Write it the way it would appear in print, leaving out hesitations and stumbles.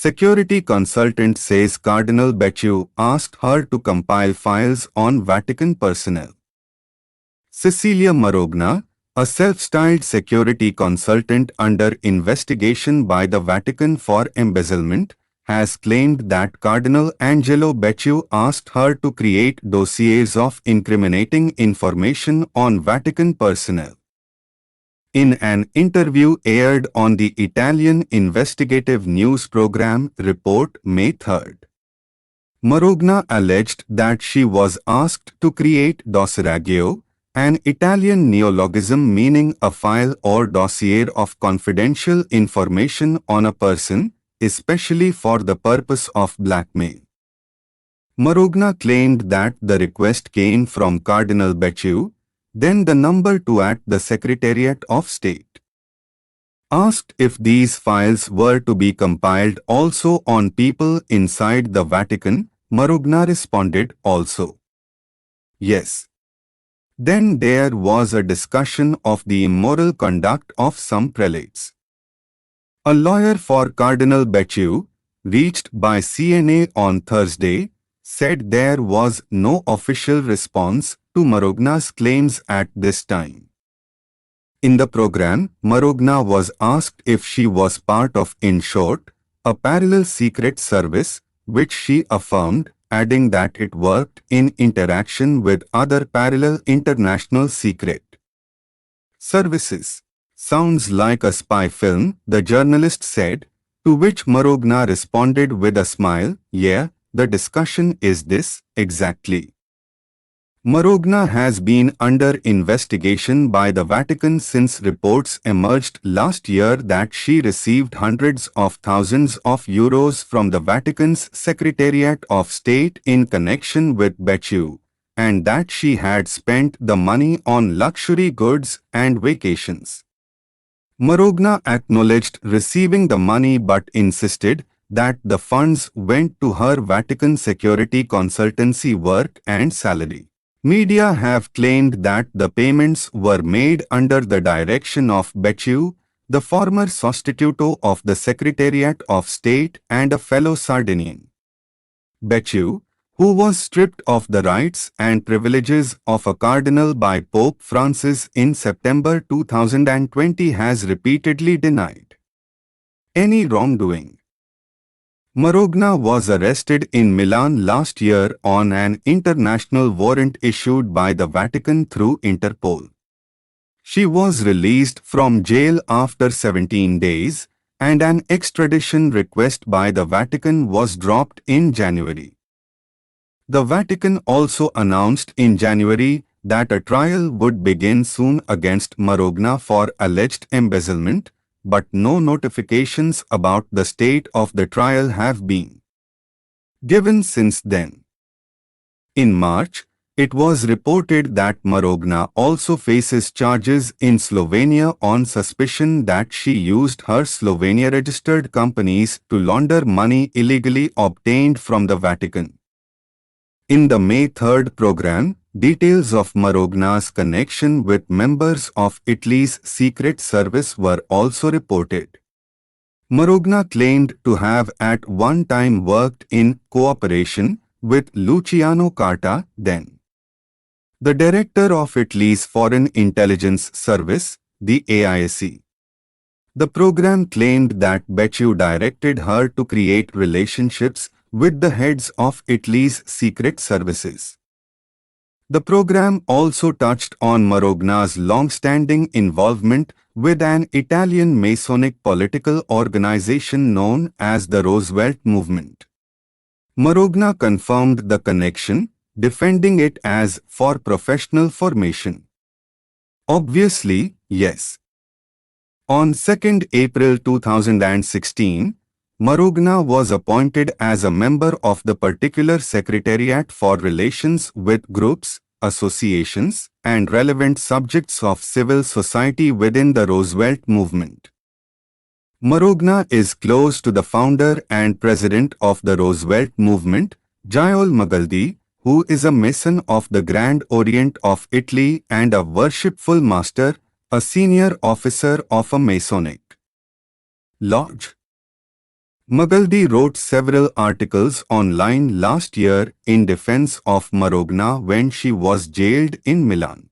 Security consultant says Cardinal Becciu asked her to compile files on Vatican personnel. Cecilia Marogna, a self-styled security consultant under investigation by the Vatican for embezzlement, has claimed that Cardinal Angelo Becciu asked her to create dossiers of incriminating information on Vatican personnel. In an interview aired on the Italian investigative news program Report May 3, Marogna alleged that she was asked to create dossieraggio, an Italian neologism meaning a file or dossier of confidential information on a person, especially for the purpose of blackmail. Marogna claimed that the request came from Cardinal Becciu, then the number 2 at the Secretariat of State. Asked if these files were to be compiled also on people inside the Vatican, Marogna responded also. Yes. Then there was a discussion of the immoral conduct of some prelates. A lawyer for Cardinal Becciu, reached by CNA on Thursday, said there was no official response to Marogna's claims at this time. In the program, Marogna was asked if she was part of In Short, a parallel secret service, which she affirmed, adding that it worked in interaction with other parallel international secret services. Sounds like a spy film, the journalist said, to which Marogna responded with a smile, yeah, the discussion is this, exactly. Marogna has been under investigation by the Vatican since reports emerged last year that she received hundreds of thousands of euros from the Vatican's Secretariat of State in connection with Becciu, and that she had spent the money on luxury goods and vacations. Marogna acknowledged receiving the money but insisted that the funds went to her Vatican security consultancy work and salary. Media have claimed that the payments were made under the direction of Becciu, the former sostituto of the Secretariat of State and a fellow Sardinian. Becciu, who was stripped of the rights and privileges of a cardinal by Pope Francis in September 2020, has repeatedly denied any wrongdoing. Marogna was arrested in Milan last year on an international warrant issued by the Vatican through Interpol. She was released from jail after 17 days, and an extradition request by the Vatican was dropped in January. The Vatican also announced in January that a trial would begin soon against Marogna for alleged embezzlement, but no notifications about the state of the trial have been given since then. In March, it was reported that Marogna also faces charges in Slovenia on suspicion that she used her Slovenia-registered companies to launder money illegally obtained from the Vatican. In the May 3 program, details of Marogna's connection with members of Italy's secret service were also reported. Marogna claimed to have at one time worked in cooperation with Luciano Carta, then the director of Italy's Foreign Intelligence Service, the AISC. The program claimed that Becciu directed her to create relationships with the heads of Italy's secret services. The program also touched on Marogna's long-standing involvement with an Italian Masonic political organization known as the Roosevelt Movement. Marogna confirmed the connection, defending it as for professional formation. Obviously, yes. On 2 April 2016, Marogna was appointed as a member of the particular Secretariat for Relations with Groups, Associations, and relevant subjects of civil society within the Roosevelt Movement. Marogna is close to the founder and president of the Roosevelt Movement, Giacomo Magaldi, who is a Mason of the Grand Orient of Italy and a worshipful master, a senior officer of a Masonic lodge. Magaldi wrote several articles online last year in defense of Marogna when she was jailed in Milan.